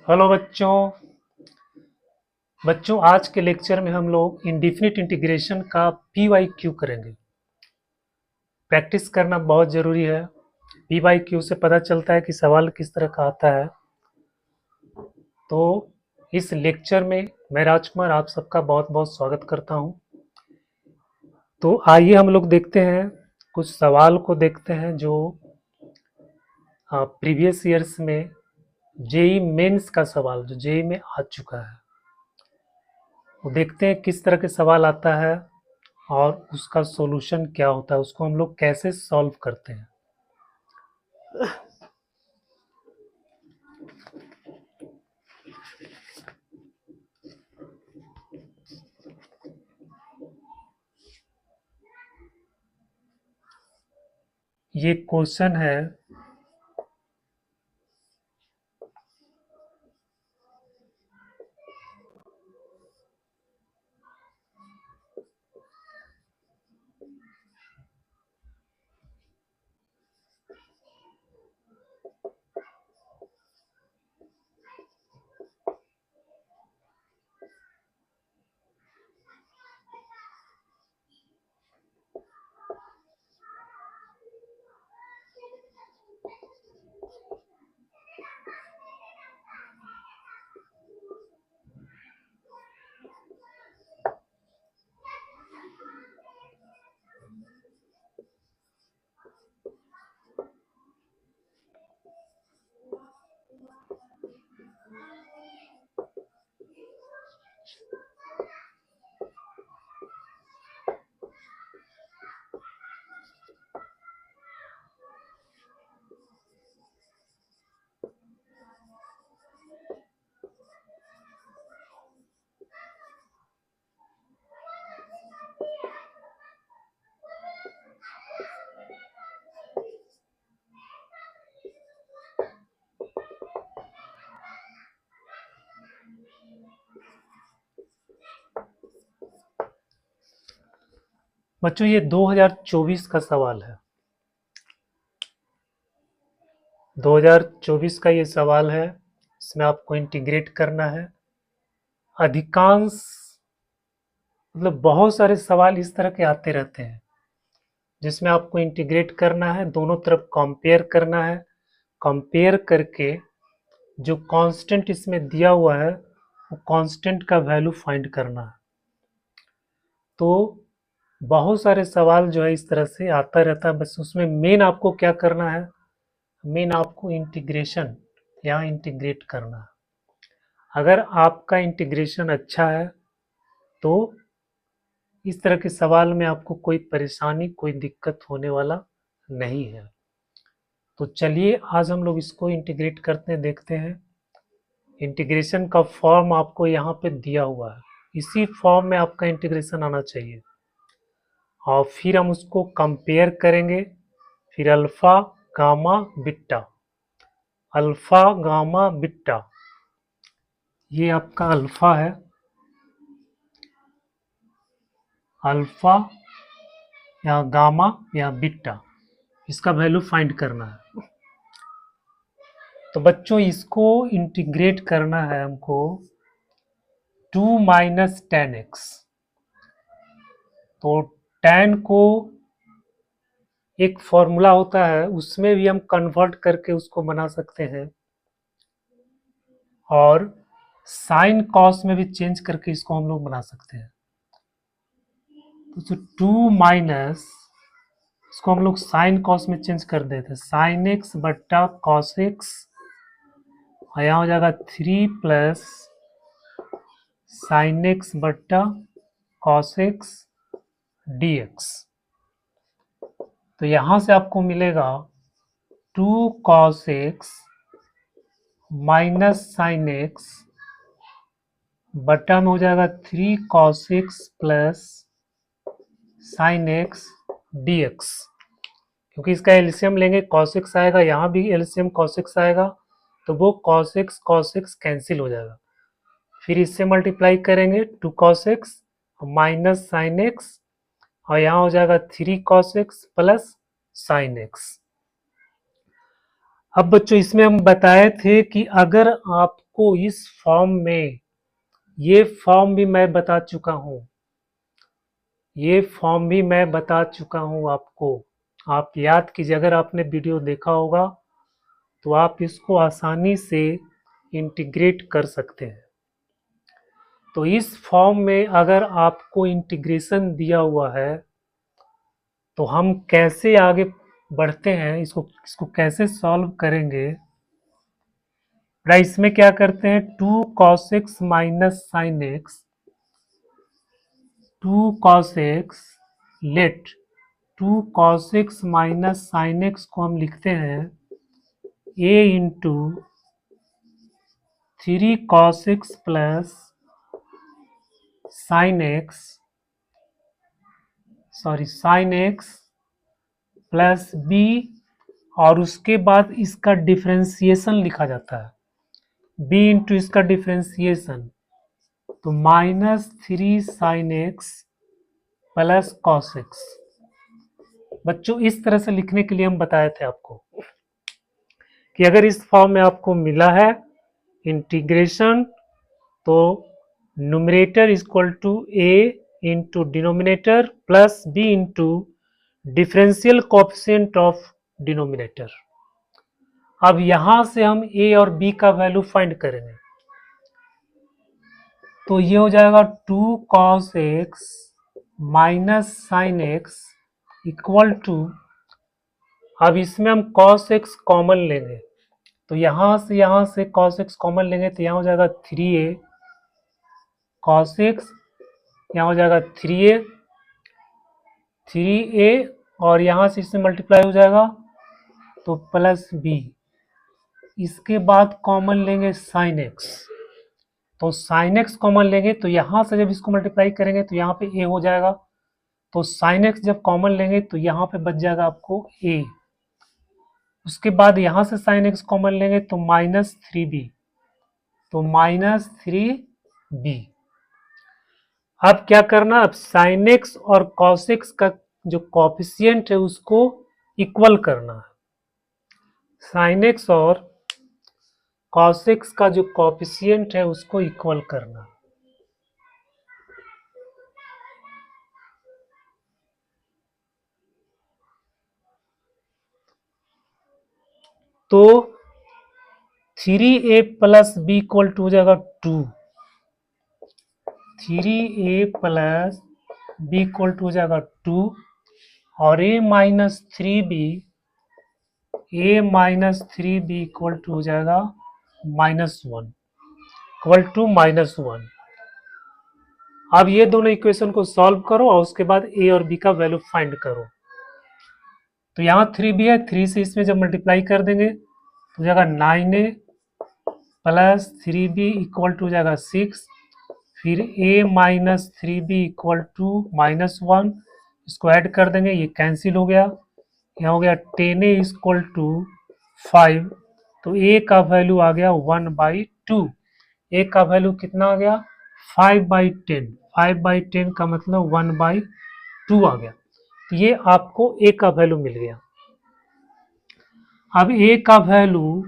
Hello बच्चों आज के लेक्चर में हम लोग इंडेफिनिट इंटीग्रेशन का PYQ करेंगे। प्रैक्टिस करना बहुत ज़रूरी है। PYQ से पता चलता है कि सवाल किस तरह का आता है। तो इस लेक्चर में मैं राजकुमार आप सबका बहुत बहुत स्वागत करता हूं। तो आइए हम लोग देखते हैं, कुछ सवाल को देखते हैं जो प्रीवियस ईयर्स में जेई मेंस का सवाल जो जेई में आ चुका है, वो देखते हैं किस तरह के सवाल आता है और उसका सॉल्यूशन क्या होता है, उसको हम लोग कैसे सॉल्व करते हैं। ये क्वेश्चन है बच्चों, ये 2024 का सवाल है। 2024 का ये सवाल है। इसमें आपको इंटीग्रेट करना है। अधिकांश मतलब बहुत सारे सवाल इस तरह के आते रहते हैं जिसमें आपको इंटीग्रेट करना है, दोनों तरफ कंपेयर करना है। कंपेयर करके जो कांस्टेंट इसमें दिया हुआ है वो कांस्टेंट का वैल्यू फाइंड करना है। तो बहुत सारे सवाल जो है इस तरह से आता रहता है, बस उसमें मेन आपको क्या करना है, मेन आपको इंटीग्रेशन या इंटीग्रेट करना है। अगर आपका इंटीग्रेशन अच्छा है तो इस तरह के सवाल में आपको कोई परेशानी, कोई दिक्कत होने वाला नहीं है। तो चलिए आज हम लोग इसको इंटीग्रेट करते हैं, देखते हैं। इंटीग्रेशन का फॉर्म आपको यहाँ पे दिया हुआ है, इसी फॉर्म में आपका इंटीग्रेशन आना चाहिए और फिर हम उसको कंपेयर करेंगे। फिर alpha gamma beta, alpha gamma beta, ये आपका अल्फा है, अल्फा या गामा या बीटा, इसका वैल्यू फाइंड करना है। तो बच्चों इसको इंटीग्रेट करना है हमको 2 माइनस टेन एक्स। तो tan को एक फॉर्मूला होता है, उसमें भी हम कन्वर्ट करके उसको बना सकते हैं और साइन कॉस में भी चेंज करके इसको हम लोग बना सकते हैं। तो 2 माइनस, इसको हम लोग साइन कॉस में चेंज कर देते हैं, साइन एक्स बट्टा कॉस एक्स, और यहाँ हो जाएगा 3 प्लस साइन एक्स बट्टा कॉस एक्स डी एक्स। तो यहाँ से आपको मिलेगा 2 cos x minus sine x बटा में हो जाएगा 3 cos x plus sine x d x. क्योंकि इसका एलसीएम लेंगे कॉस एक्स आएगा, यहाँ भी एलसीएम कॉस एक्स आएगा, तो वो कॉस एक्स कैंसिल हो जाएगा। फिर इससे मल्टीप्लाई करेंगे 2 cos x minus sine x, और यहाँ हो जाएगा 3 cos x plus sine x. अब बच्चों इसमें हम बताए थे कि अगर आपको इस फॉर्म में, ये फॉर्म भी मैं बता चुका हूं, ये फॉर्म भी मैं बता चुका हूं आपको, आप याद कीजिए, अगर आपने वीडियो देखा होगा तो आप इसको आसानी से इंटीग्रेट कर सकते हैं। तो इस फॉर्म में अगर आपको इंटीग्रेशन दिया हुआ है तो हम कैसे आगे बढ़ते हैं, इसको कैसे सॉल्व करेंगे। इसमें क्या करते हैं, 2 cos x minus sine x, 2 cos x, let 2 cos x minus sine x को हम लिखते हैं a into 3 cos x plus sine x, sine x plus b, और उसके बाद इसका डिफरेंशिएशन लिखा जाता है, b इंटू इसका डिफरेंशिएशन, तो -3 sign x plus cos x. बच्चों इस तरह से लिखने के लिए हम बताए थे आपको कि अगर इस फॉर्म में आपको मिला है इंटीग्रेशन, तो numerator equal to a into denominator plus b into differential coefficient of denominator. अब यहां से हम a और b का वैल्यू फाइंड करेंगे, तो ये हो जाएगा 2 cos x minus sine x equal to, अब इसमें हम cos x कॉमन लेंगे, तो यहां से cos x कॉमन लेंगे, तो यहां हो जाएगा 3a cos x, यहाँ हो जाएगा 3a, और यहाँ से इससे मल्टीप्लाई हो जाएगा तो प्लस b, इसके बाद कॉमन लेंगे साइन x, तो साइन x कॉमन लेंगे, तो यहाँ से जब इसको मल्टीप्लाई करेंगे तो यहाँ पे a हो जाएगा, तो साइन x जब कॉमन लेंगे तो यहाँ पे बच जाएगा आपको a, उसके बाद यहाँ से साइन x कॉमन लेंगे तो -3b, तो -3b। अब क्या करना, अब साइन x और कॉस x का जो कॉफिशिएंट है उसको इक्वल करना है, साइन x और कॉस x का जो कॉफिशिएंट है उसको इक्वल करना है। तो 3a plus B equal to हो जाएगा 2, 3a plus B equal to हो जाएगा 2, और a minus 3b, equal to हो जाएगा -1, इक्वल टू -1। अब ये दोनों इक्वेशन को सॉल्व करो और उसके बाद a और b का वैल्यू फाइंड करो। तो यहाँ 3b है, 3 से इसमें जब मल्टीप्लाई कर देंगे तो हो जाएगा 9a plus 3b equal to हो जाएगा 6, फिर a minus 3b equal to -1, इसको ऐड कर देंगे, ये कैंसिल हो गया, यहाँ हो गया 10a इक्वल टू 5, तो a का वैल्यू आ गया 1/2, a का वैल्यू कितना आ गया 5/10, 5/10 का मतलब 1/2 आ गया, तो ये आपको a का वैल्यू मिल गया। अब a का वैल्यू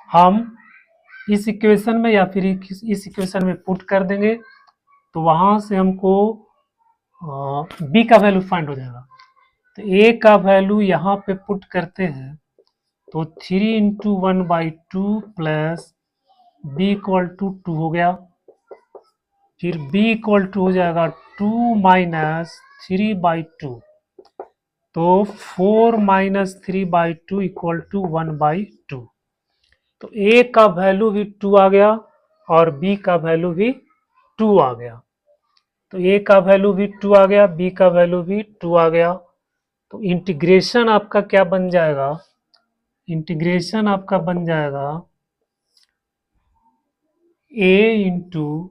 हम इस इक्वेशन में या फिर इस इक्वेशन में पुट कर देंगे, तो वहां से हमको b का वैल्यू फाइंड हो जाएगा। तो a का वैल्यू यहाँ पे पुट करते हैं, तो 3 into 1/2 plus b equal to 2 हो गया, फिर b इक्वल टू हो जाएगा 2 माइनस 3/2, तो 4 माइनस 3/2 इक्वल टू 1/2, तो a का वैल्यू भी 2 आ गया और b का वैल्यू भी 2 आ गया, तो a का वैल्यू भी 2 आ गया, b का वैल्यू भी 2 आ गया, तो इंटीग्रेशन आपका क्या बन जाएगा, इंटीग्रेशन आपका बन जाएगा a इंटू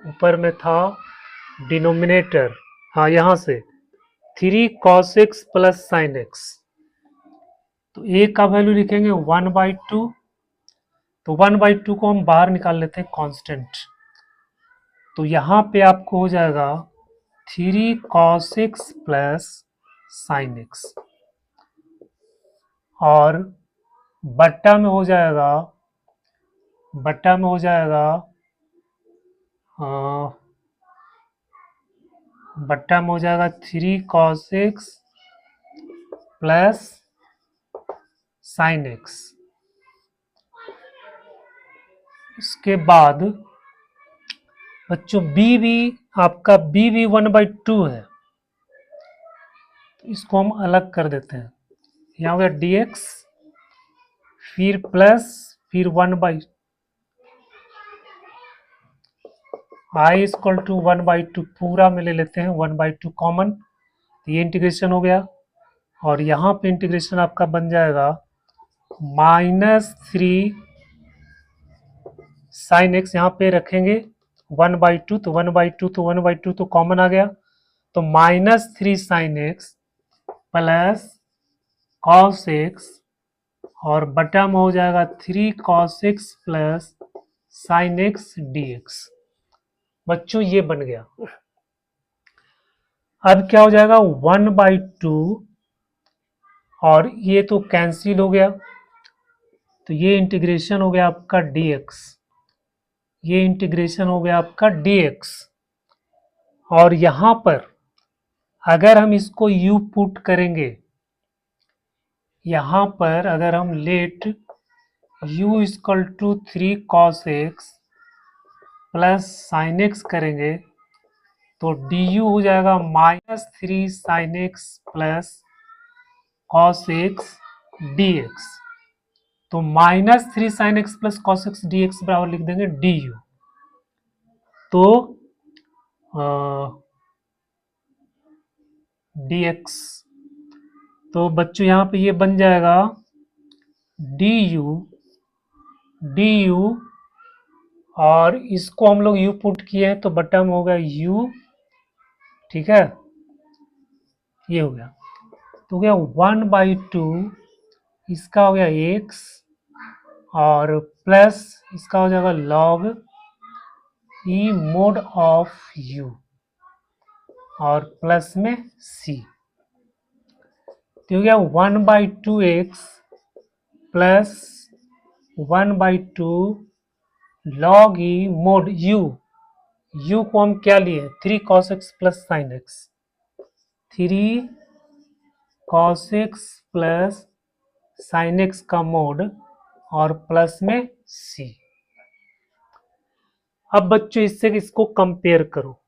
ऊपर में था डिनोमिनेटर, हाँ यहाँ से 3 cos x plus sine x, तो a का वैल्यू लिखेंगे 1/2, तो 1/2 को हम बाहर निकाल लेते हैं कांस्टेंट, तो यहाँ पे आपको हो जाएगा 3 cos x plus sin x, और बट्टा में हो जाएगा, बट्टा में हो जाएगा 3 cos x plus sin x। इसके बाद बच्चों आपका b भी 1/2 है, तो इसको हम अलग कर देते हैं। यहाँ हो गया dx, फिर प्लस, फिर 1/, i इक्वल टू 1/2 पूरा में ले लेते हैं, 1/2 कॉमन, तो ये इंटीग्रेशन हो गया। और यहाँ पे इंटीग्रेशन आपका बन जाएगा -3 sin x, यहाँ पे रखेंगे 1/2, तो 1/2 तो कॉमन आ गया, तो -3 sin x plus cos x, और बटा में हो जाएगा 3 cos x plus sin x dx। बच्चों ये बन गया। अब क्या हो जाएगा 1/2, और ये तो कैंसिल हो गया, तो ये इंटीग्रेशन हो गया आपका dx, ये इंटीग्रेशन हो गया आपका dx। और यहां पर अगर हम इसको u पुट करेंगे, यहां पर अगर हम let u equal to 3 cos x plus sin x करेंगे, तो du हो जाएगा -3 sin x plus cos x dx। तो -3 sin x plus cos x dx बराबर लिख देंगे du। तो dx, तो बच्चों यहाँ पे ये बन जाएगा du, और इसको हम लोग u पुट किए हैं, तो बटा में होगा u, ठीक है, ये हो गया। तो हो गया 1/2, इसका हो गया x, और प्लस इसका हो जाएगा log e mod of u, और प्लस में c, तो हो गया 1/2x plus 1/2 log e mod u को हम क्या लिए 3 cos x plus sin x, 3 cos x plus sin x का मोड, और प्लस में c। अब बच्चों इससे इसको कंपेयर करो।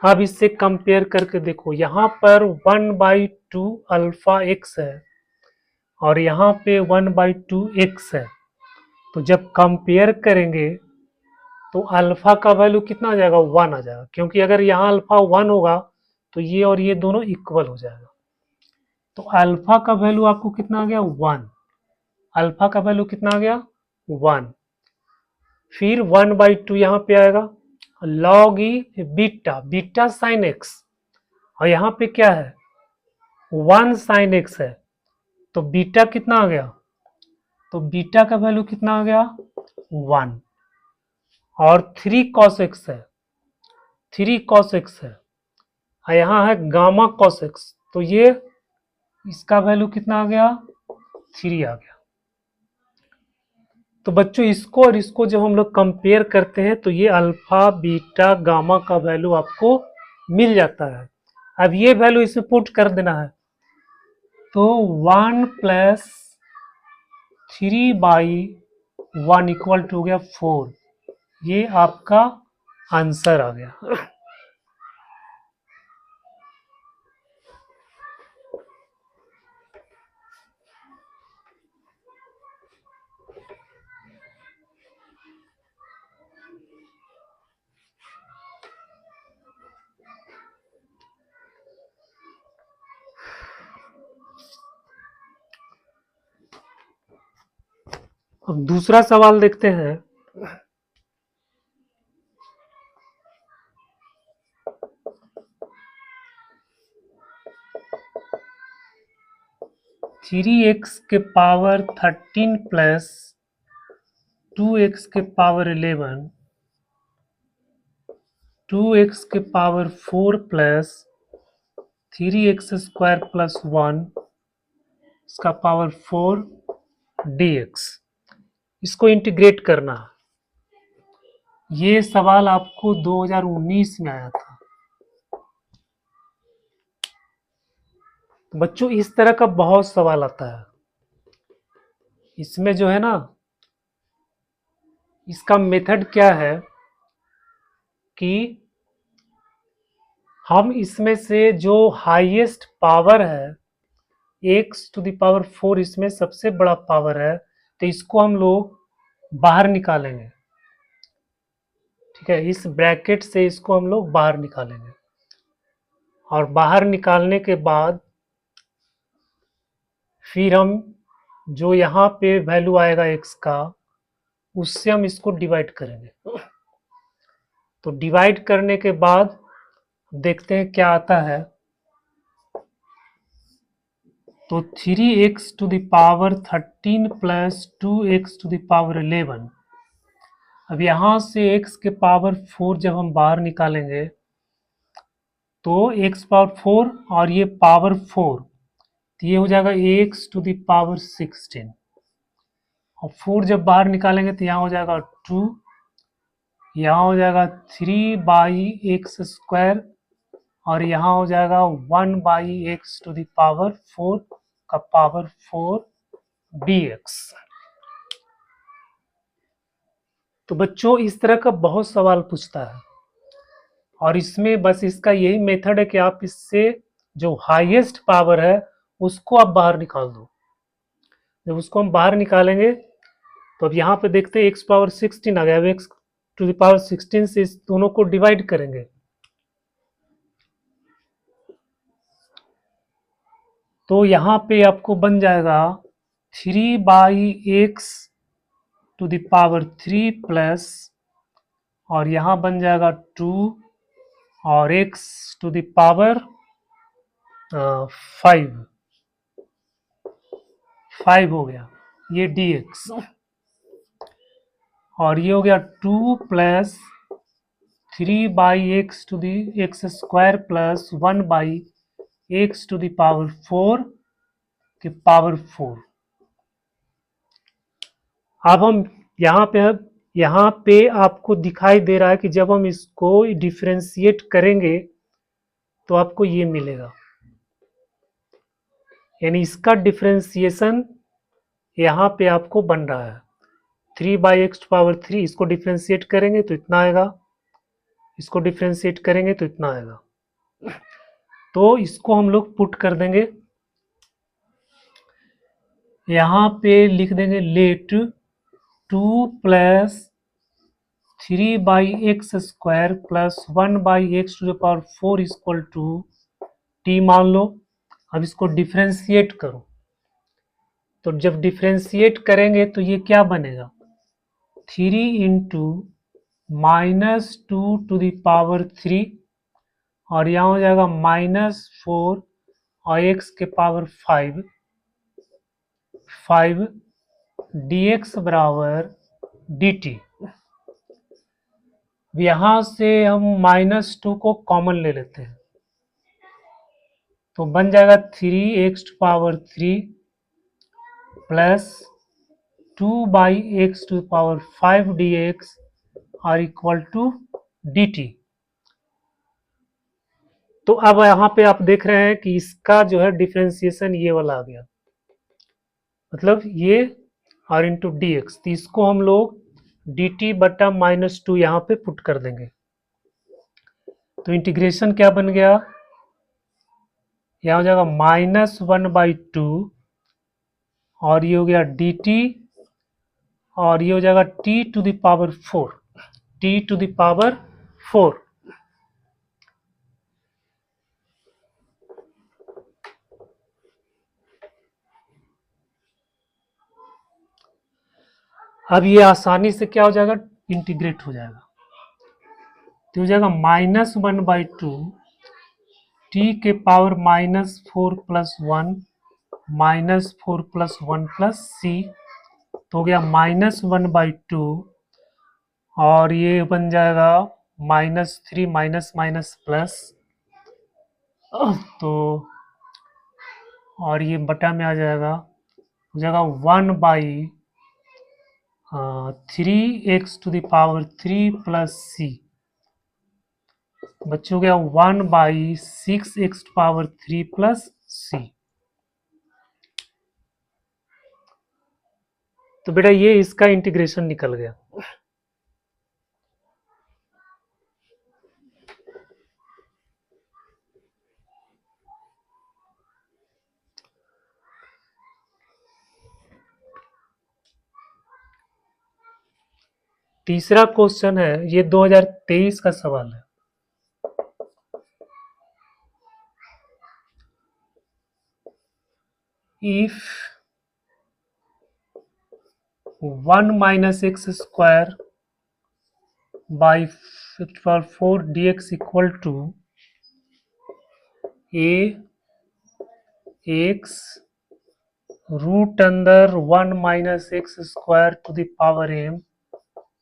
अब इससे कंपेयर करके देखो, यहां पर 1/2 अल्फा x है, और यहाँ पे 1/2 x है, तो जब कंपेयर करेंगे तो अल्फा का वैल्यू कितना आ जाएगा 1 आ जाएगा, क्योंकि अगर यहाँ अल्फा 1 होगा तो ये और ये दोनों इक्वल हो जाएगा। तो अल्फा का वैल्यू आपको कितना आ गया 1, अल्फा का वैल्यू कितना आ गया 1। फिर 1/2 यहाँ पे आएगा, log e beta sine x, और यहाँ पे क्या है 1 साइन एक्स है, तो बीटा कितना आ गया, तो बीटा का वैल्यू कितना आ गया 1। और 3 cos x है, 3 cos x है, और यहाँ है गामा cos x, तो ये इसका वैल्यू कितना आ गया 3 आ गया। तो बच्चों इसको और इसको जब हम लोग कंपेयर करते हैं तो ये अल्फा बीटा गामा का वैल्यू आपको मिल जाता है। अब ये वैल्यू इसमें पुट कर देना है, तो 1 प्लस 3/1 इक्वल टू हो गया 4, ये आपका आंसर आ गया। अब दूसरा सवाल देखते हैं। 3x के पावर 13 प्लस 2x के पावर 11, 2x के power 4 plus 3x square plus 1 इसका पावर 4 dx। इसको इंटीग्रेट करना। ये सवाल आपको 2019 में आया था। तो बच्चों इस तरह का बहुत सवाल आता है। इसमें जो है ना, इसका मेथड क्या है कि हम इसमें से जो हाईएस्ट पावर है x टू द पावर 4, इसमें सबसे बड़ा पावर है, तो इसको हम लोग बाहर निकालेंगे। ठीक है, इस ब्रैकेट से इसको हम लोग बाहर निकालेंगे और बाहर निकालने के बाद फिर हम जो यहाँ पे वैल्यू आएगा x का, उससे हम इसको डिवाइड करेंगे। तो डिवाइड करने के बाद देखते हैं क्या आता है। तो 3x टू द पावर 13 प्लस 2x टू द पावर 11। अब यहाँ से x के पावर 4 जब हम बाहर निकालेंगे तो x पावर 4 और ये पावर 4, तो ये हो जाएगा x टू द पावर 16। और 4 जब बाहर निकालेंगे तो यहाँ हो जाएगा 2, यहाँ हो जाएगा 3 बाई एक्स स्क्वायर और यहाँ हो जाएगा 1 by x to the power 4 का पावर 4 dx। तो बच्चों इस तरह का बहुत सवाल पूछता है और इसमें बस इसका यही मेथड है कि आप इससे जो हाईएस्ट पावर है उसको आप बाहर निकाल दो। जब उसको हम बाहर निकालेंगे तो अब यहाँ पे देखते हैं x पावर 16 आ गया। अब x टू द पावर 16 से इस दोनों को डिवाइड करेंगे तो यहाँ पे आपको बन जाएगा 3 by x to the power 3 plus, और यहाँ बन जाएगा 2 और x टू द पावर 5 हो गया ये dx। और ये हो गया 2 plus 3 by x to the x square plus 1 by x to the power 4 के पावर 4। अब हम यहाँ पे आपको दिखाई दे रहा है कि जब हम इसको डिफरेंशिएट करेंगे तो आपको ये मिलेगा, यानी इसका डिफरेंशिएशन यहाँ पे आपको बन रहा है 3 बाई एक्स पावर 3। इसको डिफरेंशिएट करेंगे तो इतना आएगा, इसको डिफरेंशिएट करेंगे तो इतना आएगा। तो इसको हम लोग पुट कर देंगे, यहाँ पे लिख देंगे let 2 plus 3 by x square plus 1 by x to the power 4 equal to T मान लो। अब इसको डिफरेंशिएट करो, तो जब डिफरेंशिएट करेंगे तो ये क्या बनेगा 3 into minus 2 to the power 3 और यहाँ हो जाएगा -4 और x के पावर 5 dx बराबर dt। यहाँ से हम -2 को कॉमन ले लेते हैं तो बन जाएगा 3x to power 3 plus 2 by x to power 5 dx और इक्वल टू dt। तो अब यहाँ पे आप देख रहे हैं कि इसका जो है डिफरेंशिएशन ये वाला आ गया, मतलब ये और इंटू डी एक्स। तो इसको हम लोग dt बटा -2 यहाँ पे पुट कर देंगे तो इंटीग्रेशन क्या बन गया, यहाँ हो जाएगा -1/2 और ये हो गया dt और ये हो जाएगा t to the power 4, t to the power 4। अब ये आसानी से क्या हो जाएगा इंटीग्रेट हो जाएगा, तो हो जाएगा -1/2 t के पावर -4 प्लस 1 -4 + 1 + c, तो हो गया -1/2, और ये बन जाएगा -3 माइनस माइनस प्लस, तो और ये बटा में आ जाएगा, हो जाएगा 1/3x³ + c, बच्चों हो गया 1/6x³ + c। तो बेटा ये इसका इंटीग्रेशन निकल गया। तीसरा क्वेश्चन है, ये 2023 का सवाल है। If 1 - x² by 4 dx equal to a x root अंदर 1 - x² m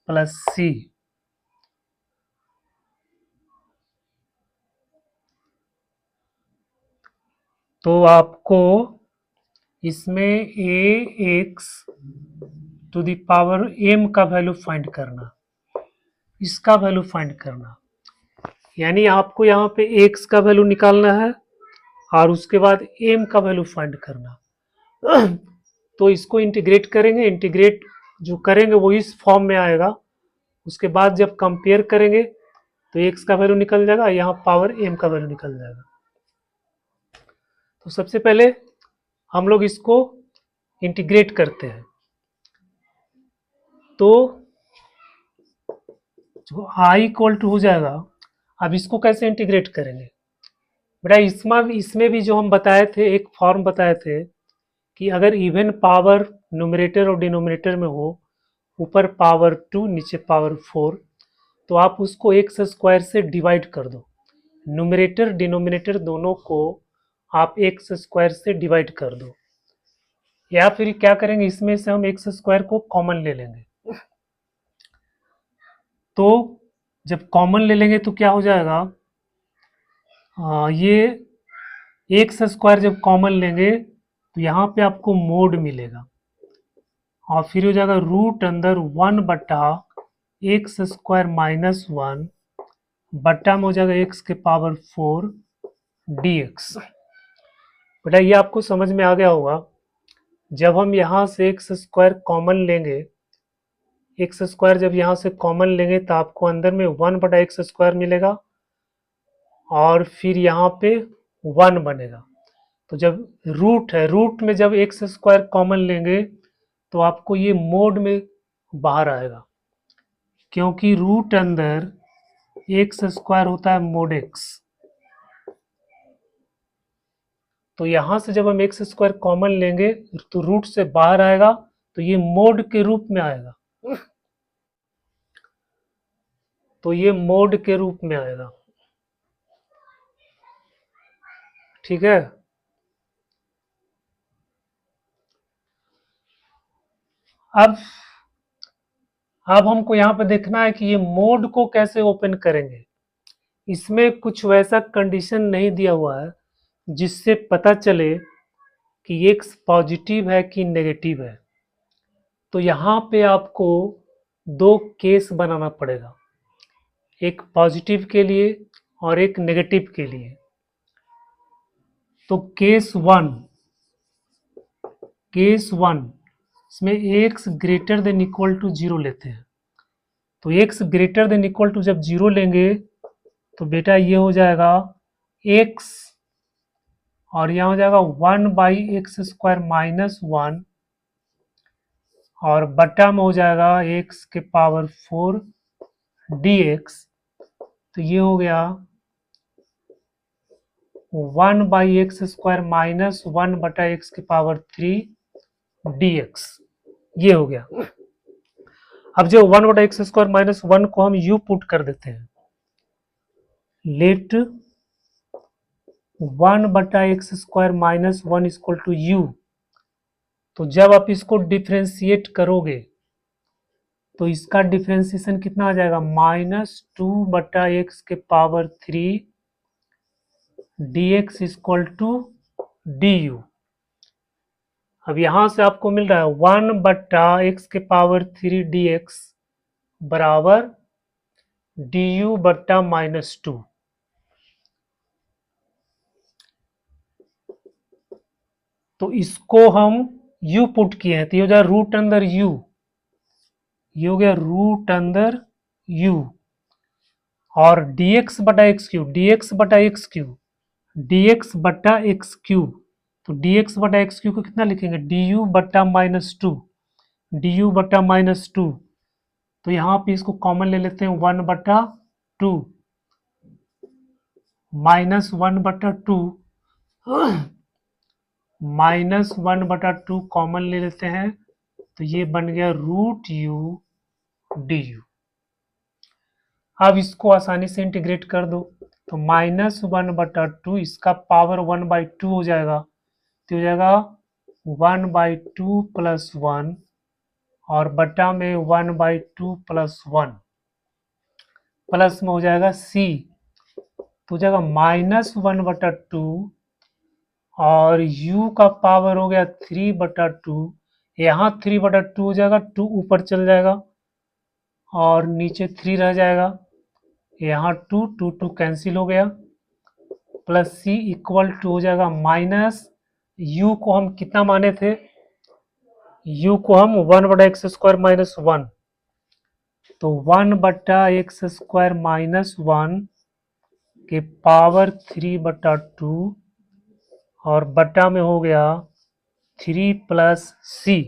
+ c, तो आपको इसमें ax⁴m का वैल्यू फाइंड करना, इसका वैल्यू फाइंड करना, यानी आपको यहाँ पे x का वैल्यू निकालना है और उसके बाद m का वैल्यू फाइंड करना। तो इसको इंटीग्रेट करेंगे, इंटीग्रेट जो करेंगे वो इस फॉर्म में आएगा, उसके बाद जब कंपेयर करेंगे तो x का वैल्यू निकल जाएगा, यहाँ पावर m का वैल्यू निकल जाएगा। तो सबसे पहले हम लोग इसको इंटीग्रेट करते हैं, तो जो i = हो जाएगा। अब इसको कैसे इंटीग्रेट करेंगे बेटा, इसमें भी जो हम बताए थे, एक फॉर्म बताए थे कि अगर इवन पावर न्यूमरेटर और डिनोमिनेटर में हो, ऊपर पावर 2 नीचे पावर 4, तो आप उसको x² से डिवाइड कर दो, न्यूमरेटर डिनोमिनेटर दोनों को आप x² से डिवाइड कर दो, या फिर क्या करेंगे, इसमें से हम x² को कॉमन ले लेंगे। तो जब कॉमन ले लेंगे तो क्या हो जाएगा, ये x² जब कॉमन लेंगे तो यहाँ पे आपको मोड मिलेगा, और फिर हो जाएगा रूट अंदर 1/x² - 1 बट्टा में हो जाएगा x⁴ dx। बेटा ये आपको समझ में आ गया होगा, जब हम यहाँ से x² कॉमन लेंगे, x² जब यहाँ से कॉमन लेंगे तो आपको अंदर में 1/x² मिलेगा, और फिर यहाँ पे 1 बनेगा। तो जब रूट है, रूट में जब x² कॉमन लेंगे तो आपको ये मोड में बाहर आएगा, क्योंकि रूट अंदर x² होता है मोड x। तो यहां से जब हम x² कॉमन लेंगे तो रूट से बाहर आएगा, तो ये मोड के रूप में आएगा, तो ये मोड के रूप में आएगा, ठीक है। अब हमको यहाँ पे देखना है कि ये मोड को कैसे ओपन करेंगे। इसमें कुछ वैसा कंडीशन नहीं दिया हुआ है जिससे पता चले कि x पॉजिटिव है कि नेगेटिव है। तो यहाँ पे आपको 2 केस बनाना पड़ेगा, एक पॉजिटिव के लिए और एक नेगेटिव के लिए। तो केस 1 इसमें x > 0 लेते हैं। तो x > जब 0 लेंगे तो बेटा ये हो जाएगा x, और यहाँ हो जाएगा 1/x² - 1, और बट्टा में हो जाएगा x⁴ dx। तो ये हो गया 1/x² - 1/x⁴ dx, ये हो गया। अब जो 1/x² - 1 को हम u पुट कर देते हैं, let 1/x² minus 1 equal to u. तो जब आप इसको डिफ्रेंशिएट करोगे तो इसका डिफ्रेंशिएशन कितना आ जाएगा, -2/x³ dx equal to du। अब यहां से आपको मिल रहा है 1/x³ dx बराबर du/-2। तो इसको हम u पुट किए हैं तो ये हो जाएगा रूट अंदर u, ये हो गया रूट अंदर u। और dx/x³ तो dx/x³ को कितना लिखेंगे, du/-2, du/-2। तो यहाँ पे इसको कॉमन ले लेते हैं 1/2 माइनस 1/2 माइनस 1/2 कॉमन ले लेते हैं तो ये बन गया रूट u du। अब इसको आसानी से इंटीग्रेट कर दो तो -1/2 इसका पावर 1/2 हो जाएगा तो हो जाएगा 1/2 प्लस 1 और बटा में 1/2 प्लस 1 प्लस में हो जाएगा c तो हो जाएगा -1/2 और u का पावर हो गया 3/2। यहाँ 3/2 हो जाएगा, 2 ऊपर चल जाएगा और नीचे 3 रह जाएगा। यहाँ 2 कैंसिल हो गया प्लस c इक्वल टू हो जाएगा माइनस u को हम कितना माने थे, u को हम 1/x² माइनस 1 तो 1/x² माइनस 1 के पावर 3/2 और बटा में हो गया 3 प्लस c।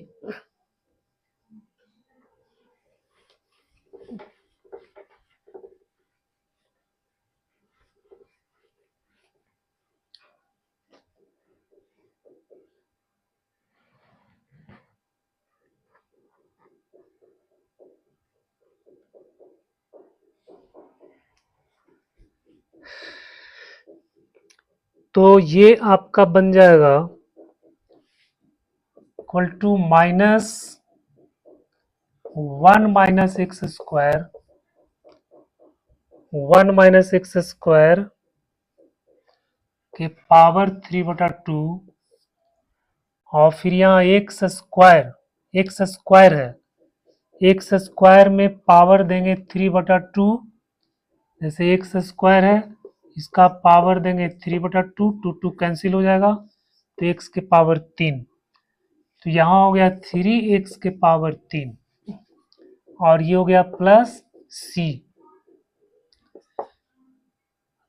तो ये आपका बन जाएगा इक्वल टू -1 माइनस x² के पावर 3/2 और फिर यहाँ x² है, x² में पावर देंगे 3/2 जैसे x² है इसका पावर देंगे 3/2, 2 कैंसिल हो जाएगा तो x के पावर 3 तो यहाँ हो गया 3x के पावर 3 और ये हो गया प्लस c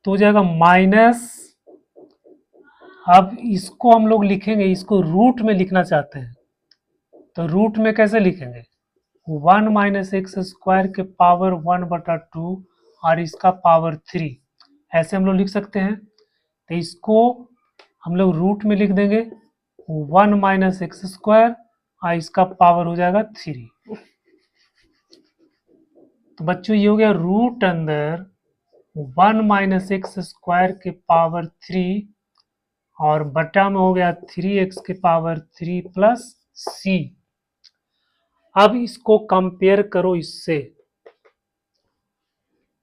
तो हो जाएगा माइनस। अब इसको हम लोग लिखेंगे, इसको रूट में लिखना चाहते हैं तो रूट में कैसे लिखेंगे, 1 माइनस x² के पावर 1/2 और इसका पावर 3 ऐसे हम लोग लिख सकते हैं। तो इसको हम लोग रूट में लिख देंगे 1 माइनस x² और इसका पावर हो जाएगा 3। तो बच्चों ये हो गया रूट अंदर 1 माइनस x² के पावर 3 और बटा में हो गया 3x के पावर 3 प्लस c। अब इसको कंपेयर करो इससे,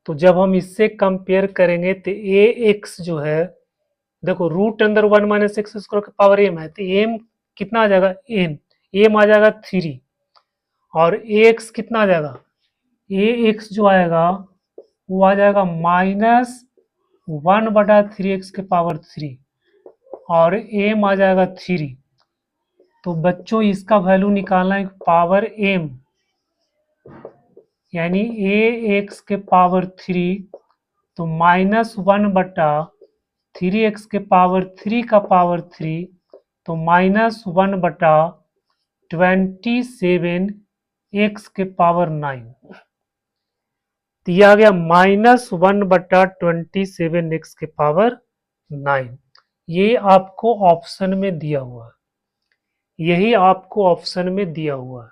तो जब हम इससे कंपेयर करेंगे तो ax जो है, देखो रूट अंदर 1 माइनस x² के पावर m है तो m कितना आ जाएगा, m आ जाएगा 3 और ax कितना आ जाएगा, ax जो आएगा वो आ जाएगा -1/3x के पावर 3 और m आ जाएगा 3। तो बच्चों इसका वैल्यू निकालना है पावर m यानी ax के पावर 3 तो -1/3x के पावर 3 का पावर 3 तो -1/27x के पावर 9 तो यह आ गया -1/27x के पावर 9। ये आपको ऑप्शन में दिया हुआ है, यही आपको ऑप्शन में दिया हुआ है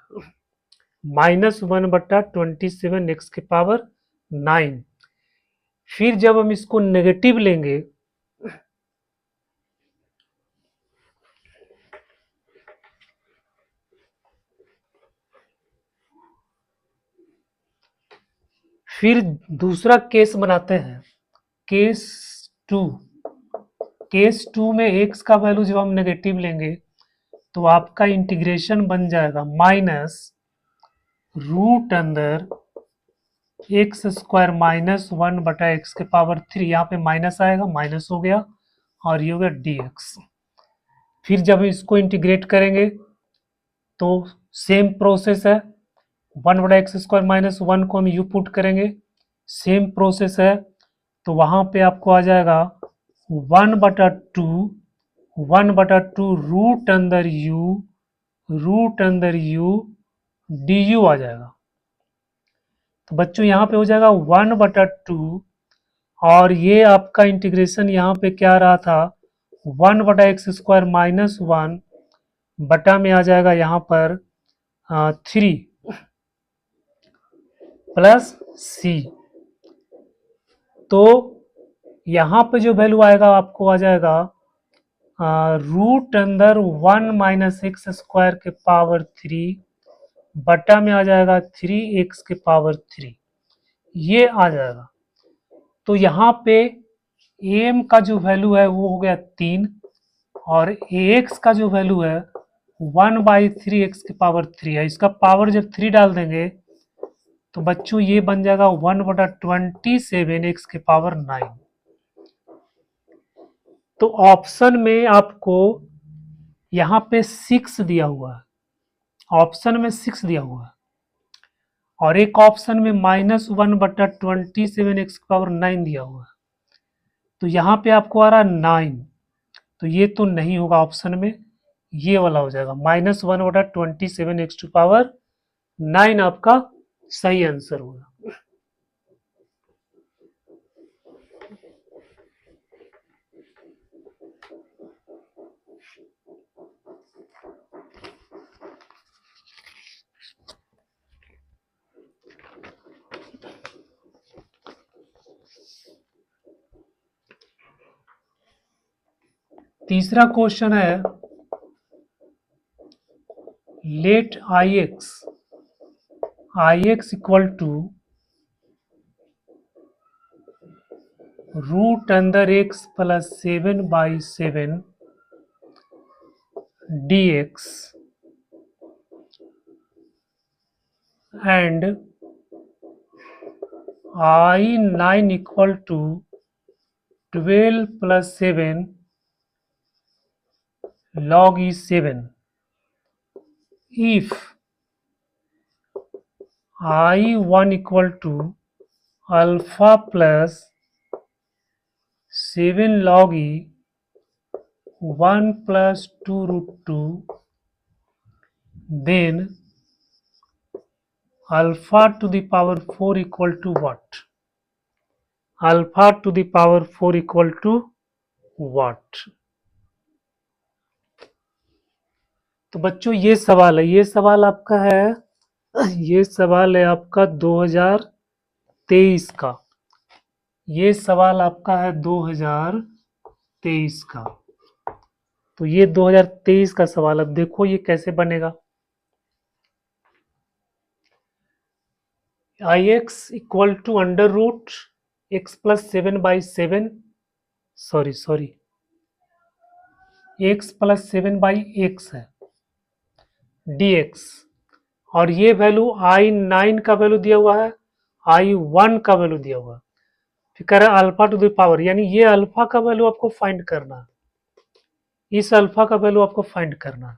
-1/27x के पावर 9। फिर जब हम इसको नेगेटिव लेंगे फिर दूसरा केस बनाते हैं, केस टू। केस टू में एक्स का वैल्यू जब हम नेगेटिव लेंगे तो आपका इंटीग्रेशन बन जाएगा माइनस रूट अंदर एक्स स्क्वायर माइनस 1/x⁻3। यहाँ पे माइनस आएगा, माइनस हो गया, और ये हो गया dx। फिर जब इसको इंटीग्रेट करेंगे तो सेम प्रोसेस है, 1/x² माइनस 1 को हम यू पुट करेंगे, सेम प्रोसेस है, तो वहाँ पे आपको आ जाएगा 1/2 रूट अंदर यू du आ जाएगा। तो बच्चों यहाँ पे हो जाएगा 1/2, और ये आपका इंटीग्रेशन यहाँ पे क्या रहा था, 1/x² माइनस 1 बटा में आ जाएगा यहाँ पर 3 प्लस सी। तो यहाँ पे जो वैल्यू आएगा आपको आ जाएगा रूट अंदर 1-x² बटा में आ जाएगा 3x⁻3, ये आ जाएगा। तो यहाँ पे एम का जो वैल्यू है वो हो गया 3, और एक्स का जो वैल्यू है 1/3x⁻3 है। इसका पावर जब 3 डाल देंगे तो बच्चों ये बन जाएगा 1/27x⁹। तो ऑप्शन में आपको यहाँ पे 6 दिया हुआ है, ऑप्शन में 6 दिया हुआ है, और एक ऑप्शन में -1/27x⁹ दिया हुआ है। तो यहाँ पे आपको आ रहा है 9, तो ये तो नहीं होगा ऑप्शन में, ये वाला हो जाएगा -1/27x⁹ आपका सही आंसर होगा। तीसरा क्वेश्चन है, let ix equal to root अंदर x plus 7/7 dx and I9 equal to 12 plus 7 log E7 if I1 equal to alpha plus 7 log E 1 plus 2√2 then alpha to the power 4 equal to what, alpha to the power 4 equal to what. तो बच्चों ये सवाल है, ये सवाल आपका है, ये सवाल है आपका 2023 का, ये सवाल आपका है 2023 का। तो ये 2023 का सवाल, अब देखो ये कैसे बनेगा। ix equal to under root x plus 7/7 sorry x plus 7/x है dx, और ये वैल्यू I9 का वैल्यू दिया हुआ है, I1 का वैल्यू दिया हुआ है, फिर कह रहा है अल्फा टू द पावर, यानी ये अल्फा का वैल्यू आपको फाइंड करना है, इस अल्फा का वैल्यू आपको फाइंड करना है।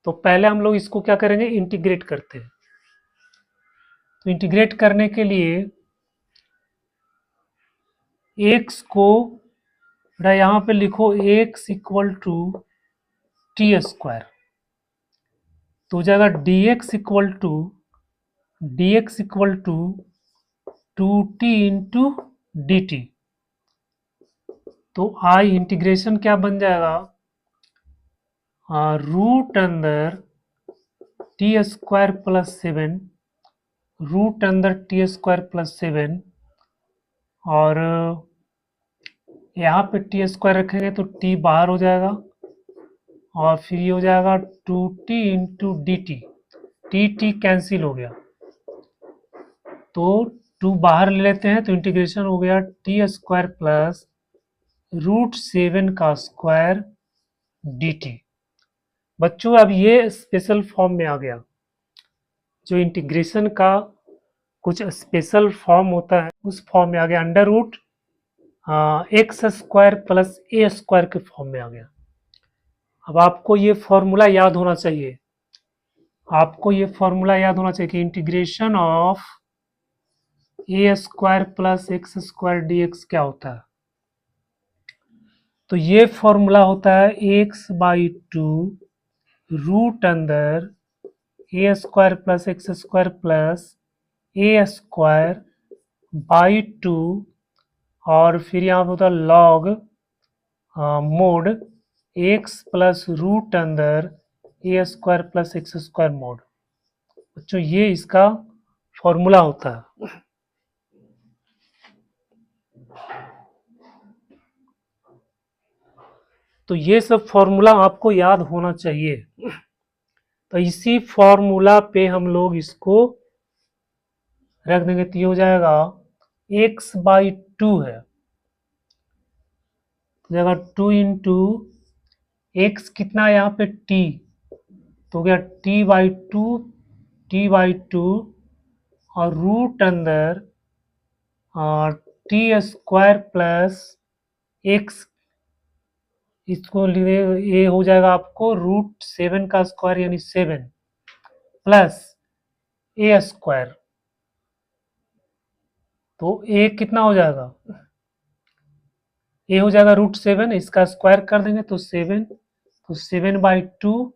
तो पहले हम लोग इसको क्या करेंगे, इंटीग्रेट करते हैं। तो इंटीग्रेट करने के लिए x को यहाँ पे लिखो x इक्वल टू t², तो हो जाएगा dx equal to 2t into dt। तो आई इंटीग्रेशन क्या बन जाएगा, रूट अंदर t² प्लस 7 रूट अंदर t² प्लस 7, और यहाँ पे t² रखेंगे तो t बाहर हो जाएगा, और फिर ये हो जाएगा 2t into dt, T cancel हो गया, तो 2 बाहर ले लेते हैं तो इंटीग्रेशन हो गया टी स्क्वायर प्लस √7 का स्क्वायर dt। बच्चों अब ये स्पेशल फॉर्म में आ गया, जो इंटीग्रेशन का कुछ स्पेशल फॉर्म होता है उस फॉर्म में आ गया, under root x square plus a square के फॉर्म में आ गया। अब आपको ये फॉर्मूला याद होना चाहिए, आपको ये फॉर्मूला याद होना चाहिए कि integration of A square plus x square D x क्या होता है। तो ये फॉर्मूला होता है x/2 रूट अंदर a square plus x square plus a square by 2, और फिर यहाँ पे होता है log mod x plus root अंदर a square plus x square mod. बच्चों ये इसका फॉर्मूला होता है। तो ये सब फॉर्मूला आपको याद होना चाहिए। तो इसी फॉर्मूला पे हम लोग इसको रख देंगे तो ये हो जाएगा x/2 है, तो जाएगा 2 इंटू एक्स कितना है यहाँ पे t, तो हो गया t/2 और रूट अंदर टी स्क्वायर प्लस एक्स, इसको ये हो जाएगा आपको √7 का स्क्वायर यानी 7 प्लस ए स्क्वायर, तो ए कितना हो जाएगा, ए हो जाएगा √7, इसका स्क्वायर कर देंगे तो 7, तो 7/2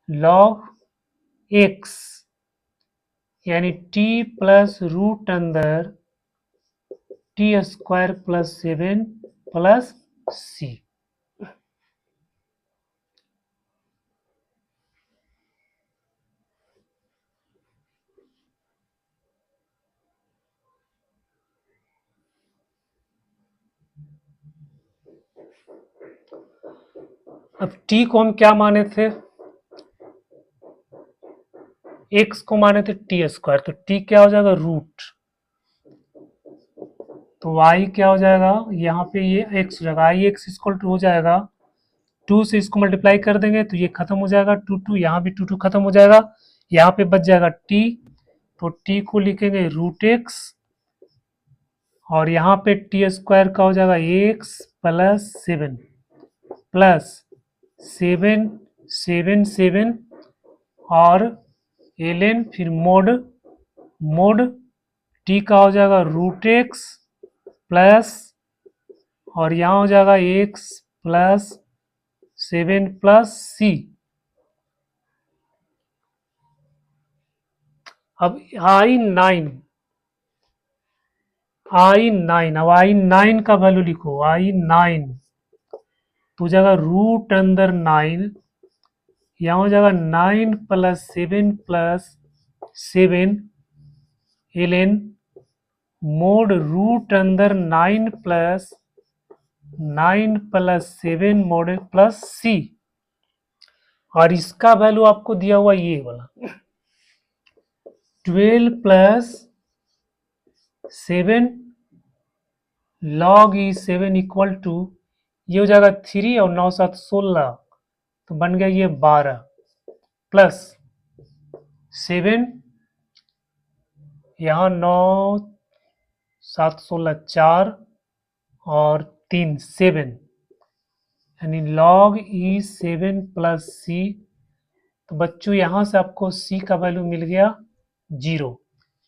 लॉग एक्स यानी टी प्लस रूट अंदर टी स्क्वायर प्लस 7 प्लस सी। अब t को हम क्या माने थे, x को माने थे टी स्क्वायर, तो t क्या हो जाएगा रूट, तो y क्या हो जाएगा, यहाँ पे ये x हो जाएगा, i x इक्वल टू हो जाएगा 2 से इसको मल्टीप्लाई कर देंगे तो ये खत्म हो जाएगा 2 यहाँ भी 2 खत्म हो जाएगा, यहाँ पे बच जाएगा t, तो t को लिखेंगे √x और यहाँ पे टी स्क्वायर का हो जाएगा x प्लस 7 प्लस 7 7 7 और ln फिर मोड t का हो जाएगा √x प्लस और यहाँ हो जाएगा x प्लस 7 प्लस c। अब I9 अब I9 का वैल्यू लिखो, I9 तो हो जाएगा रूट अंदर 9, यहाँ हो जाएगा 9 plus 7 plus 7 ln mod root अंदर 9 प्लस 7 मोड प्लस c, और इसका वैल्यू आपको दिया हुआ ये वाला 12 plus 7 log e7 equal to ये हो जाएगा 3 और 9 7 16, तो बन गया ये 12 प्लस 7, यहाँ 9 7 16 4 और 3 7, यानी log E7 प्लस c। तो बच्चों यहाँ से आपको c का वैल्यू मिल गया 0,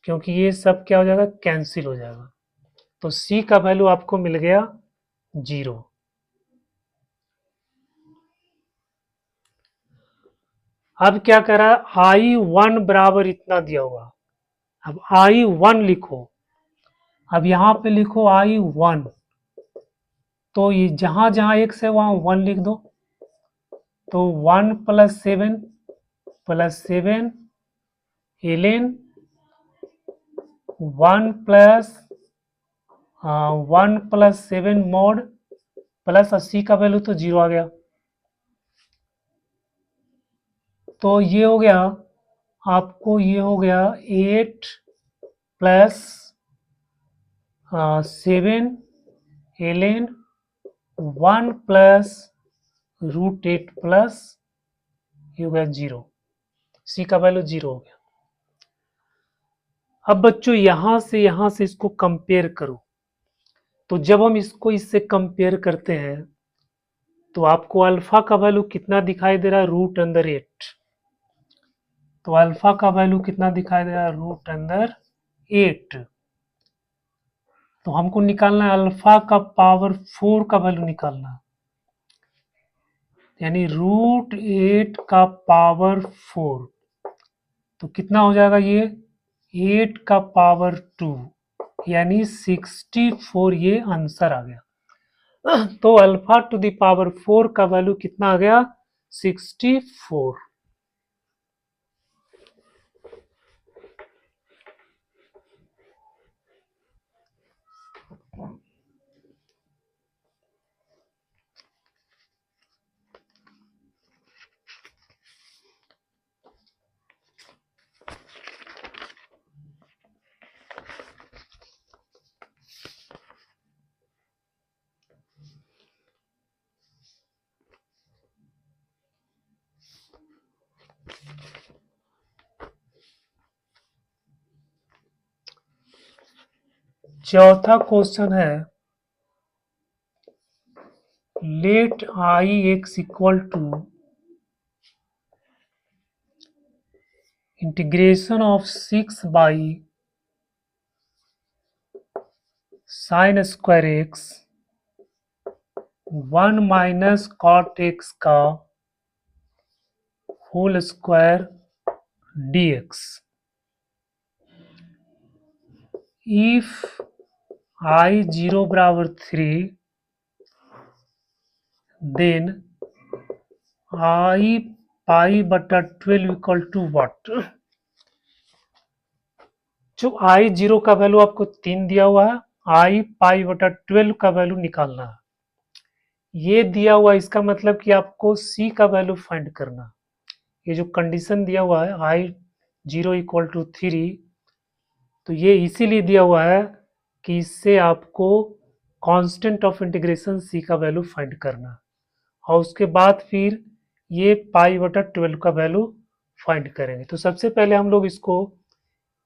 क्योंकि ये सब क्या हो जाएगा, कैंसिल हो जाएगा, तो c का वैल्यू आपको मिल गया 0। अब क्या कर रहा है, I1 बराबर इतना दिया हुआ, अब I1 लिखो, अब यहाँ पे लिखो I1, तो ये जहां जहां x है वहां 1 लिख दो, तो 1 plus 7 ln 1 plus 7 mode plus 80 का वैल्यू तो 0 आ गया, तो ये हो गया आपको, ये हो गया 8 प्लस 7 ln 1 प्लस √8 प्लस ये हो गया 0, सी का वैल्यू 0 हो गया। अब बच्चों यहां से इसको कंपेयर करो, तो जब हम इसको इससे कंपेयर करते हैं तो आपको अल्फा का वैल्यू कितना दिखाई दे रहा है, √8। तो अल्फा का वैल्यू कितना दिखाई दे रहा है, √8। तो हमको निकालना है अल्फा का पावर 4 का वैल्यू निकालना है, यानी √8 का पावर 4। तो कितना हो जाएगा ये, 8 का पावर 2 यानी 64, ये आंसर आ गया। तो अल्फा टू द पावर 4 का वैल्यू कितना आ गया, 64। चौथा क्वेश्चन है, let I x equal to integration of 6 by sine square x 1 minus cot x का whole square dx if I 0 बराबर 3 देन I पाई बटा 12 इक्वल टू व्हाट। जो I 0 का वैल्यू आपको 3 दिया हुआ है, I पाई बटा 12 का वैल्यू निकालना है, ये दिया हुआ, इसका मतलब कि आपको C का वैल्यू फाइंड करना। ये जो कंडीशन दिया हुआ है I 0 इक्वल टू 3, तो ये इसीलिए दिया हुआ है कि इससे आपको कांस्टेंट ऑफ इंटीग्रेशन C का वैल्यू फाइंड करना, और उसके बाद फिर ये पाई बटा 12 का वैल्यू फाइंड करेंगे। तो सबसे पहले हम लोग इसको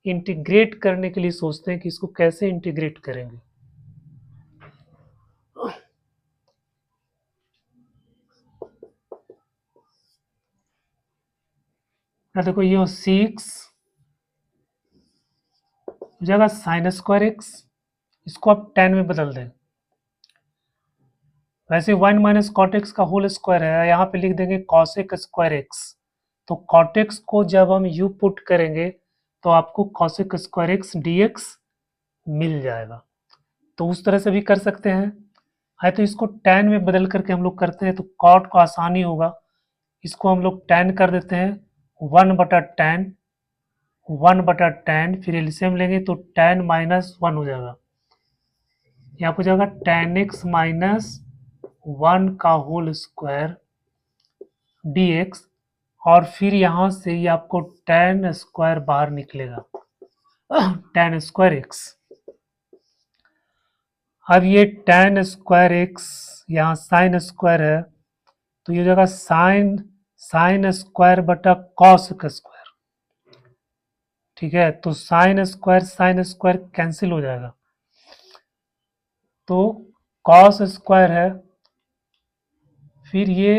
इंटीग्रेट करने के लिए सोचते हैं कि इसको कैसे इंटीग्रेट करेंगे। देखो ये 6 हो जाएगा साइन स्क्वायर एक्स, इसको आप 10 में बदल दें। वैसे 1 माइनस कॉट एक्स का होल स्क्वायर है, यहाँ पे लिख देंगे कॉसेक स्क्वायर एक्स। तो कॉट एक्स को जब हम यू पुट करेंगे तो आपको कॉसेक स्क्वायर एक्स dx मिल जाएगा। तो उस तरह से भी कर सकते हैं, है तो इसको 10 में बदल करके हम लोग करते हैं तो कॉट को आसानी होगा, इसको हम लोग 10 कर देते हैं, 1/10, 1/10, फिर एलसीएम लेंगे तो 10 माइनस 1 हो जाएगा, यहाँ पर जाएगा 10x माइनस 1 का होल स्क्वायर dx, और फिर यहाँ से ये आपको 10 स्क्वायर बाहर निकलेगा, 10 स्क्वायर एक्स। अब ये 10 स्क्वायर एक्स यहाँ साइन स्क्वायर है, तो ये जगह साइन स्क्वायर बटा कॉस का स्क्वायर, ठीक है। तो साइन स्क्वायर कैंसिल हो जाएगा, तो कॉस स्क्वायर है, फिर ये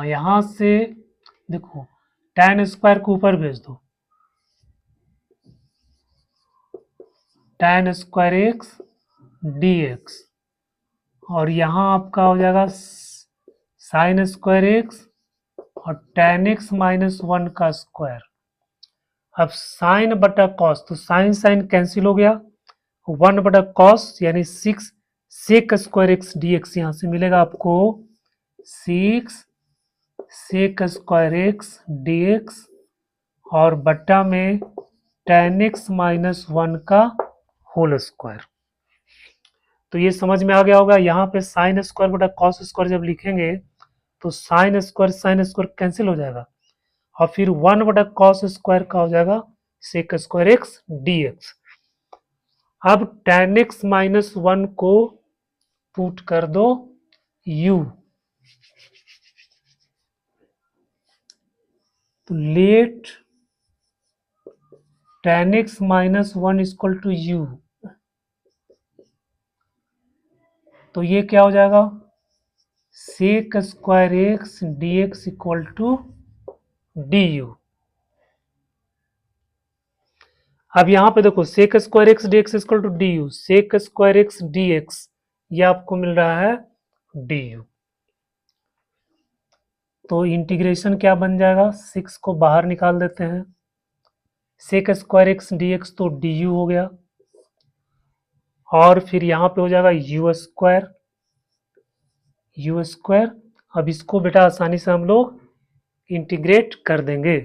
यहाँ से देखो 10 स्क्वायर को ऊपर भेज दो, 10 स्क्वायर एक्स dx, और यहाँ आपका हो जाएगा साइन स्क्वायर एक्स और 10x माइनस 1 का स्क्वायर। अब साइन बटा कॉस, तो साइन कैंसिल हो गया, 1 बटा कॉस यानी 6 सेक स्क्वायर एक्स dx, यहाँ से मिलेगा आपको 6 सेक स्क्वायर एक्स dx, और बट्टा में 10x माइनस 1 का होल स्क्वायर। तो ये समझ में आ गया होगा। यहाँ पे साइन स्क्वायर बटा कॉस स्क्वायर जब लिखेंगे तो साइन स्क्वायर कैंसिल हो जाएगा, और फिर 1 बटा कॉस स्क्वायर का हो जाएगा sec square x d x. अब tan x माइनस 1 को पुट कर दो u, तो let tan x minus 1 equal to u, तो ये क्या हो जाएगा, sec square x d x equal to d u. अब यहां पे देखो sec square x d x equal to d u, sec square x d x ये आपको मिल रहा है डी यू। तो इंटीग्रेशन क्या बन जाएगा, 6 को बाहर निकाल देते हैं, sec square x d x तो डी यू हो गया, और फिर यहाँ पे हो जाएगा यू स्क्वायर, यू स्क्वायर। अब इसको बेटा आसानी से हम लोग इंटीग्रेट कर देंगे।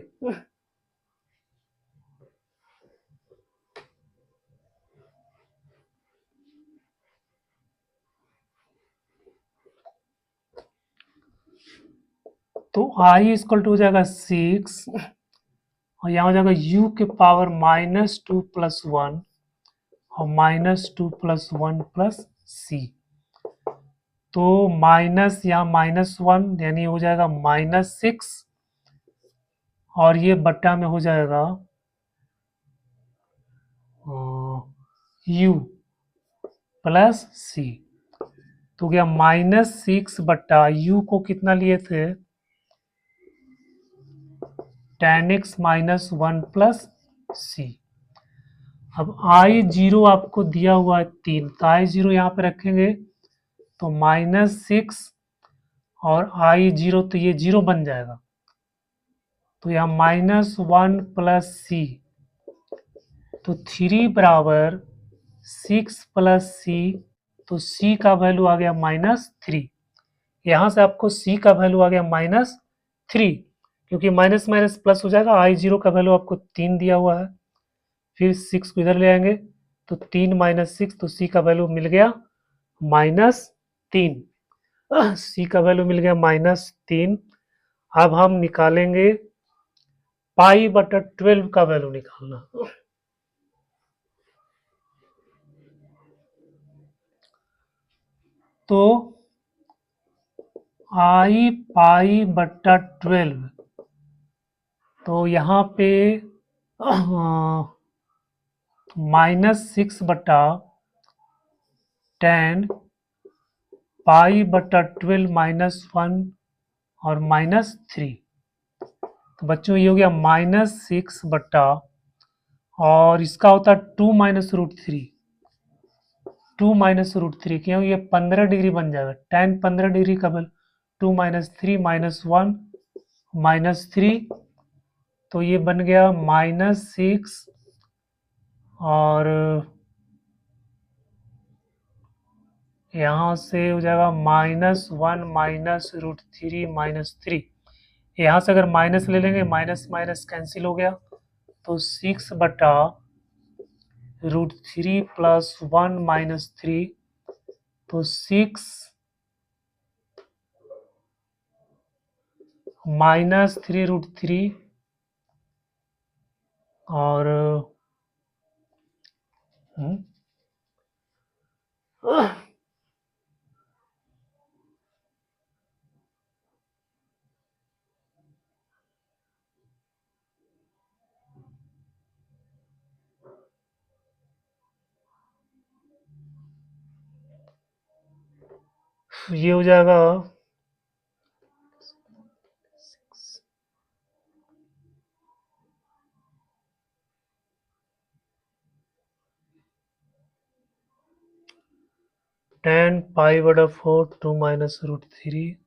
तो आई इक्वल टू हो जाएगा 6, और यहाँ हो जाएगा u के पावर -2 + 1 और -2 + 1 + c। तो माइनस यहाँ -1 यानी हो जाएगा -6, और ये बट्टा में हो जाएगा u + c। तो गया -6 बट्टा u को कितना लिए थे, tan x माइनस 1 + c। अब I0 आपको दिया हुआ है 3, तो I0 यहाँ पे रखेंगे तो -6 और I0 तो ये 0 बन जाएगा, तो यहाँ -1 + c, तो 3 बराबर 6 + c, तो c का वैल्यू आ गया -3। यहाँ से आपको c का वैल्यू आ गया -3, क्योंकि माइनस माइनस प्लस हो जाएगा। I0 का वैल्यू आपको 3 दिया हुआ है, फिर 6 को इधर ले आएंगे तो 3 - 6, तो c का वैल्यू मिल गया -3। c का वैल्यू मिल गया -3। अब हम निकालेंगे π/12 का वैल्यू निकालना। तो I π/12, तो यहाँ पे -6/10 π/12 -1 और -3, तो बच्चों ये हो गया -6 बट्टा, और इसका होता है 2 - √3, 2 - √3, क्यों ये 15 डिग्री बन जाएगा, tan 15 डिग्री का बल 2 - 3 -1 -3, तो ये बन गया -6, और यहाँ से हो जाएगा -1 -√3 -3। यहाँ से अगर माइनस ले लेंगे, माइनस माइनस कैंसिल हो गया, तो 6/√3 + 1 -3, तो 6 -3√3, और ये हो जाएगा 10 π/4 2 - √3,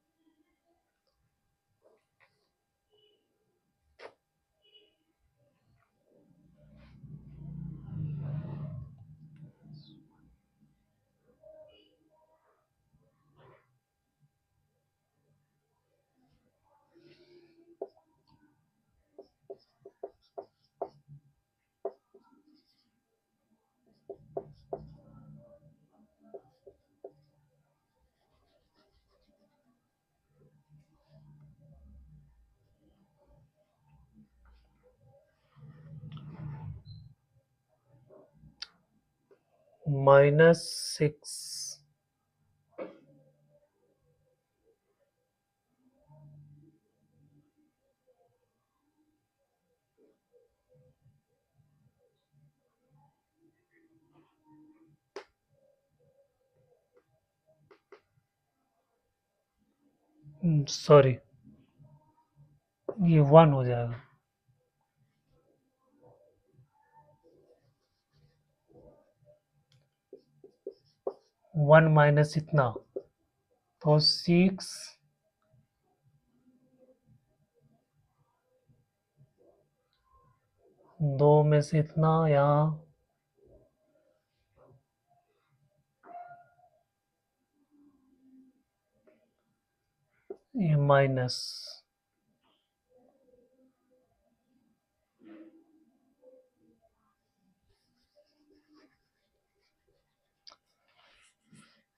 -6 सॉरी, ये 1 हो जाएगा। 1 माइनस इतना, तो 6 2 में से इतना यहाँ, ये माइनस,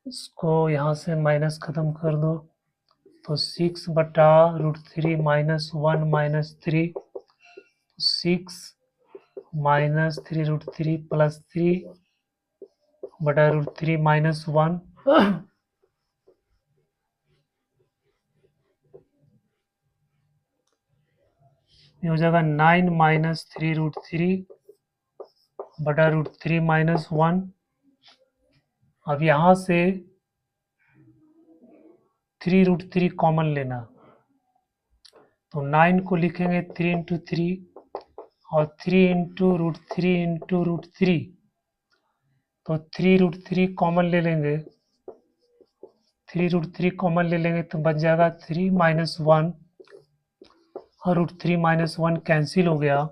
इसको यहाँ से माइनस खत्म कर दो, तो 6/√3 -1 -3, 6 -3√3 + 3/√3 -1, ये हो जाएगा 9 -3√3/√3 -1। अब यहाँ से 3√3 कॉमन लेना, तो 9 को लिखेंगे 3 × 3 और 3 × √3 × √3, तो 3√3 कॉमन ले लेंगे, 3√3 कॉमन ले लेंगे तो बच जाएगा 3 - 1 और √3 - 1 कैंसिल हो गया,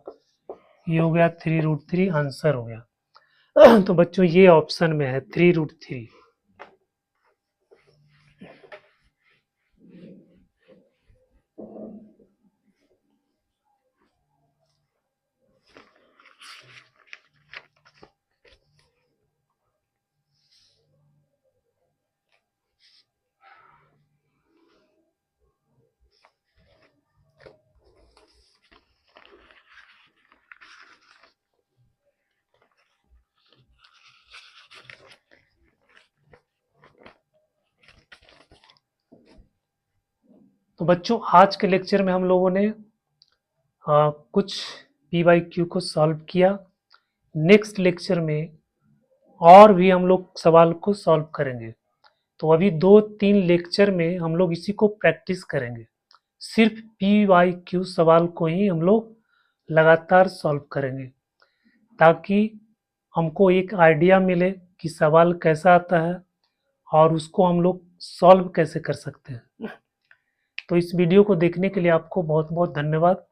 ये हो गया 3√3, आंसर हो गया। तो बच्चों ये ऑप्शन में है 3√3। तो बच्चों आज के लेक्चर में हम लोगों ने कुछ PYQ को सॉल्व किया। नेक्स्ट लेक्चर में और भी हम लोग सवाल को सॉल्व करेंगे। तो अभी 2-3 लेक्चर में हम लोग इसी को प्रैक्टिस करेंगे, सिर्फ PYQ सवाल को ही हम लोग लगातार सॉल्व करेंगे, ताकि हमको एक आइडिया मिले कि सवाल कैसा आता है और उसको हम लोग सॉल्व कैसे कर सकते हैं। तो इस वीडियो को देखने के लिए आपको बहुत बहुत धन्यवाद।